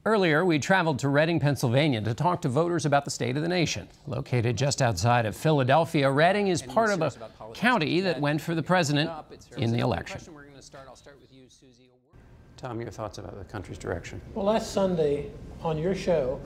Earlier, we traveled to Reading, Pennsylvania to talk to voters about the state of the nation. Located just outside of Philadelphia, Reading is part of a county that went for the president in the election. Tom, your thoughts about the country's direction? Well, last Sunday on your show,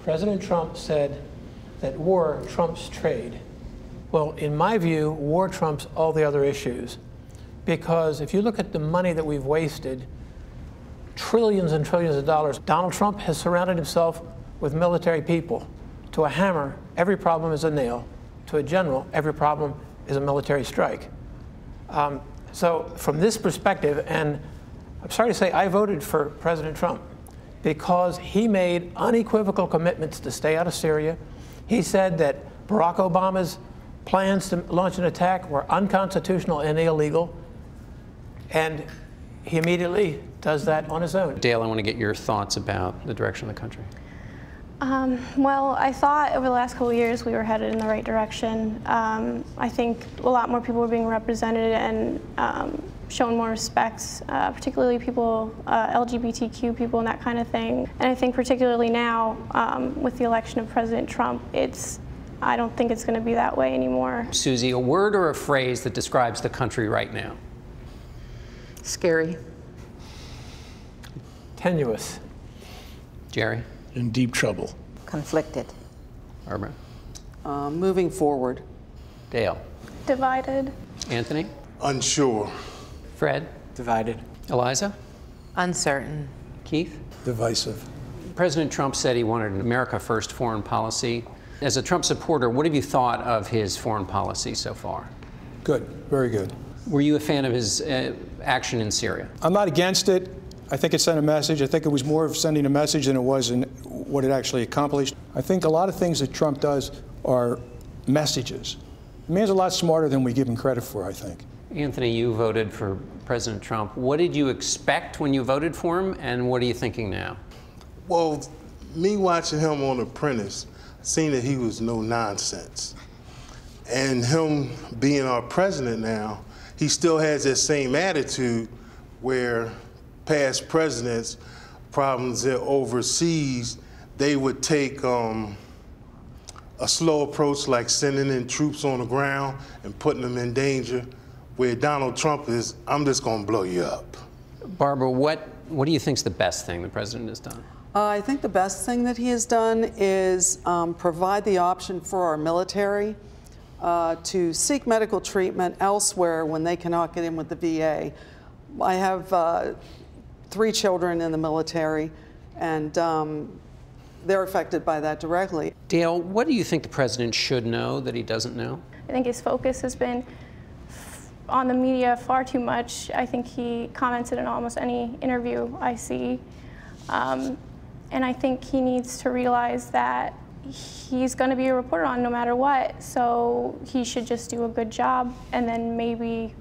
President Trump said that war trumps trade. Well, in my view, war trumps all the other issues. Because if you look at the money that we've wasted, trillions and trillions of dollars, Donald Trump has surrounded himself with military people. To a hammer, every problem is a nail. To a general, every problem is a military strike. So from this perspective, and I'm sorry to say I voted for President Trump because he made unequivocal commitments to stay out of Syria. He said that Barack Obama's plans to launch an attack were unconstitutional and illegal, and he immediately does that on his own. Dale, I want to get your thoughts about the direction of the country. Well, I thought over the last couple of years we were headed in the right direction. I think a lot more people were being represented and shown more respect, particularly people, LGBTQ people and that kind of thing. And I think particularly now, with the election of President Trump, I don't think it's going to be that way anymore. Susie, a word or a phrase that describes the country right now? Scary. Tenuous. Jerry? In deep trouble. Conflicted. Barbara? Moving forward. Dale? Divided. Anthony? Unsure. Fred? Divided. Eliza? Uncertain. Keith? Divisive. President Trump said he wanted an America First foreign policy. As a Trump supporter, what have you thought of his foreign policy so far? Good, very good. Were you a fan of his action in Syria? I'm not against it. I think it sent a message. I think it was more of sending a message than it was in what it actually accomplished. I think a lot of things that Trump does are messages. The man's a lot smarter than we give him credit for, I think. Anthony, you voted for President Trump. What did you expect when you voted for him, and what are you thinking now? Well, me watching him on Apprentice, seeing that he was no nonsense. And him being our president now, he still has that same attitude where past presidents, problems overseas, they would take a slow approach like sending in troops on the ground and putting them in danger, where Donald Trump is, I'm just gonna blow you up. Barbara, what do you think is the best thing the president has done? I think the best thing that he has done is provide the option for our military to seek medical treatment elsewhere when they cannot get in with the VA. I have 3 children in the military, and they're affected by that directly. Dale, what do you think the president should know that he doesn't know? I think his focus has been on the media far too much. I think he commented in almost any interview I see. And I think he needs to realize that he's going to be a reporter on no matter what, so he should just do a good job, and then maybe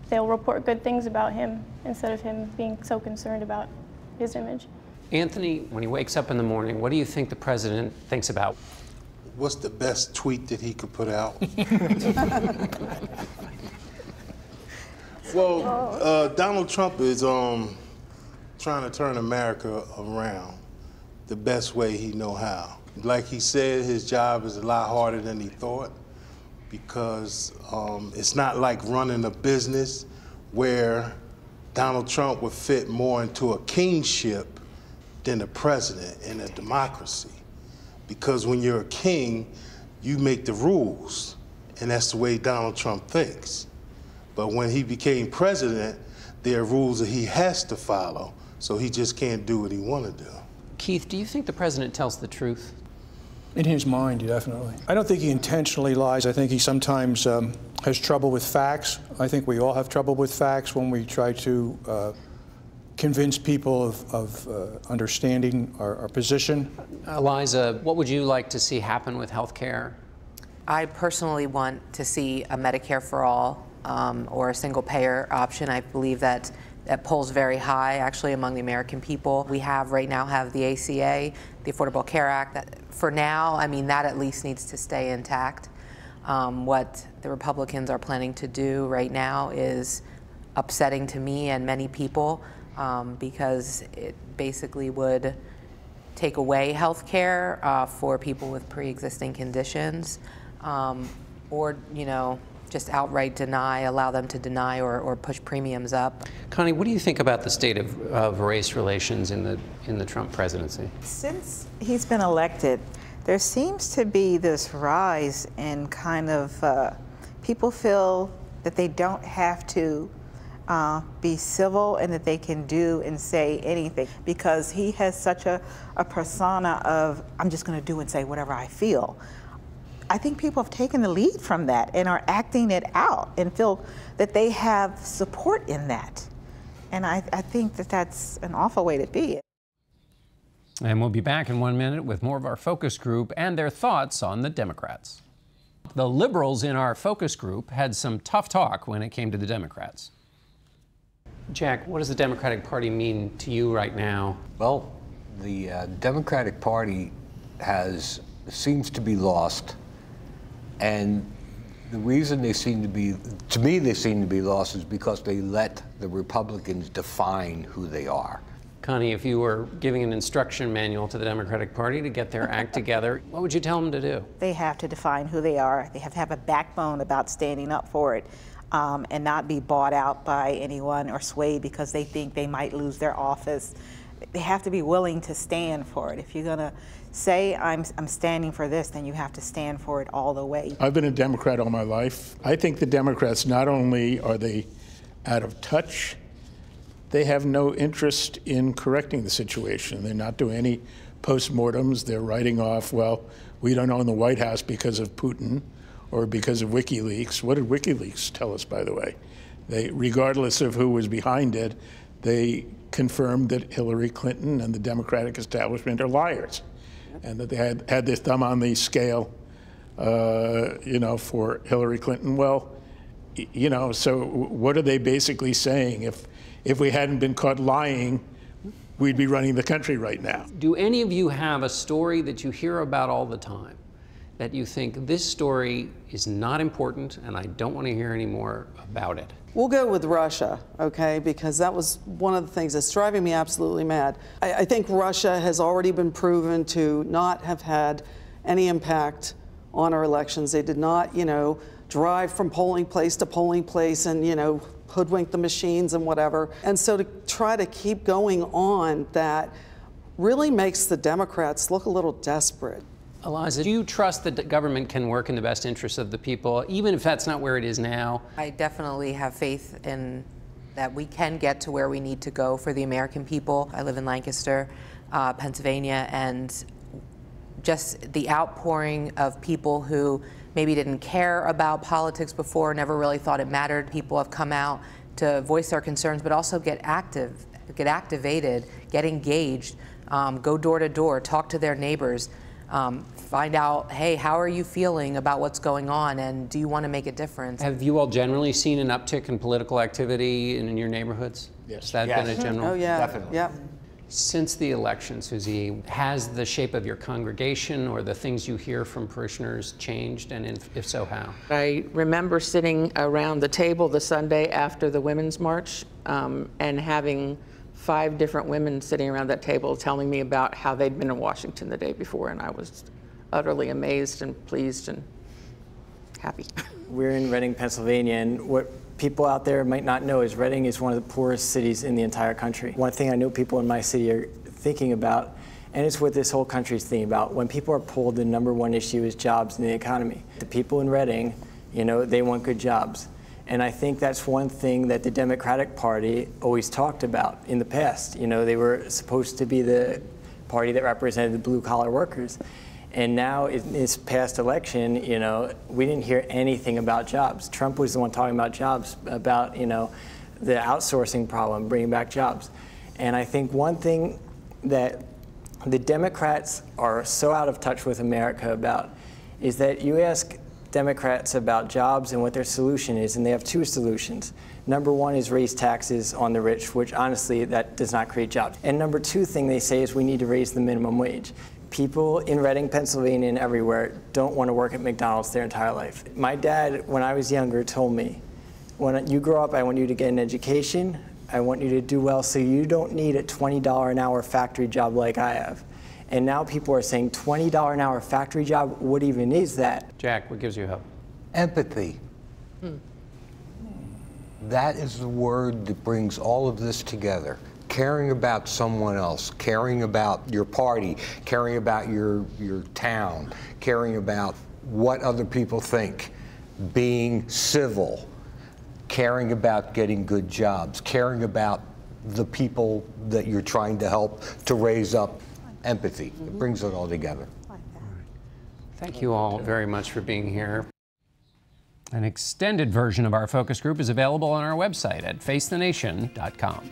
they'll report good things about him instead of him being so concerned about his image. Anthony, when he wakes up in the morning, what do you think the president thinks about? What's the best tweet that he could put out? Well, Donald Trump is trying to turn America around the best way he know how. Like he said, his job is a lot harder than he thought, because it's not like running a business where Donald Trump would fit more into a kingship than a president in a democracy. Because when you're a king, you make the rules, and that's the way Donald Trump thinks. But when he became president, there are rules that he has to follow, so he just can't do what he want to do. Keith, do you think the president tells the truth? In his mind, definitely. I don't think he intentionally lies. I think he sometimes has trouble with facts. I think we all have trouble with facts when we try to convince people of understanding our position. Eliza, what would you like to see happen with health care? I personally want to see a Medicare for all or a single payer option. I believe that polls very high, actually, among the American people. We right now have the ACA, the Affordable Care Act. That, for now, I mean, that at least needs to stay intact. What the Republicans are planning to do right now is upsetting to me and many people. because it basically would take away health care for people with pre-existing conditions, or, you know, just outright allow them to deny or push premiums up. Connie, what do you think about the state of race relations in the Trump presidency? Since he's been elected, there seems to be this rise in kind of people feel that they don't have to be civil and that they can do and say anything, because he has such a persona of, I'm just going to do and say whatever I feel. I think people have taken the lead from that and are acting it out and feel that they have support in that. And I think that that's an awful way to be. And we'll be back in 1 minute with more of our focus group and their thoughts on the Democrats. The liberals in our focus group had some tough talk when it came to the Democrats. Jack, what does the Democratic Party mean to you right now? Well, the Democratic Party seems to be lost. And the reason they seem to be, to me, they seem to be lost is because they let the Republicans define who they are. Connie, if you were giving an instruction manual to the Democratic Party to get their act together, what would you tell them to do? They have to define who they are. They have to have a backbone about standing up for it, and not be bought out by anyone or swayed because they think they might lose their office. They have to be willing to stand for it. If you're going to say, I'm standing for this, then you have to stand for it all the way. I've been a Democrat all my life. I think the Democrats, not only are they out of touch, they have no interest in correcting the situation. They're not doing any postmortems. They're writing off, well, we don't own the White House because of Putin or because of WikiLeaks. What did WikiLeaks tell us, by the way? Regardless of who was behind it, they confirmed that Hillary Clinton and the Democratic establishment are liars, and that they had their thumb on the scale, for Hillary Clinton. Well, so what are they basically saying? If we hadn't been caught lying, we'd be running the country right now. Do any of you have a story that you hear about all the time that you think this story is not important and I don't want to hear any more about it? We'll go with Russia, okay, because that was one of the things that's driving me absolutely mad. I think Russia has already been proven to not have had any impact on our elections. They did not, drive from polling place to polling place and, hoodwink the machines and whatever. And so to try to keep going on that really makes the Democrats look a little desperate. Eliza, do you trust that the government can work in the best interests of the people, even if that's not where it is now? I definitely have faith in that we can get to where we need to go for the American people. I live in Lancaster, Pennsylvania, and just the outpouring of people who maybe didn't care about politics before, never really thought it mattered. People have come out to voice their concerns, but also get activated, get engaged, go door to door, talk to their neighbors, find out, hey, how are you feeling about what's going on, and do you want to make a difference? Have you all generally seen an uptick in political activity in your neighborhoods? Yes. Has that been a general? Oh, yeah. Definitely. Yep. Since the election, Susie, has the shape of your congregation or the things you hear from parishioners changed, and if so, how? I remember sitting around the table the Sunday after the Women's March and having 5 different women sitting around that table telling me about how they'd been in Washington the day before, and I was utterly amazed and pleased and happy. We're in Reading, Pennsylvania, and what people out there might not know is Reading is one of the poorest cities in the entire country. One thing I know people in my city are thinking about, and it's what this whole country's thinking about, when people are polled, the #1 issue is jobs and the economy. The people in Reading, they want good jobs. And I think that's one thing that the Democratic Party always talked about in the past. They were supposed to be the party that represented the blue-collar workers. And now in this past election, we didn't hear anything about jobs. Trump was the one talking about jobs, about, the outsourcing problem, bringing back jobs. And I think one thing that the Democrats are so out of touch with America about is that you ask Democrats about jobs and what their solution is, and they have 2 solutions. #1 is raise taxes on the rich, which honestly, that does not create jobs. And #2 thing they say is we need to raise the minimum wage. People in Reading, Pennsylvania, and everywhere don't want to work at McDonald's their entire life. My dad, when I was younger, told me, when you grow up, I want you to get an education, I want you to do well so you don't need a $20 an hour factory job like I have. And now people are saying $20 an hour factory job, what even is that? Jack, what gives you hope? Empathy. That is the word that brings all of this together. Caring about someone else, caring about your party, caring about your town, caring about what other people think, being civil, caring about getting good jobs, caring about the people that you're trying to help to raise up. Empathy. It brings it all together. Thank you all very much for being here. An extended version of our focus group is available on our website at facethenation.com.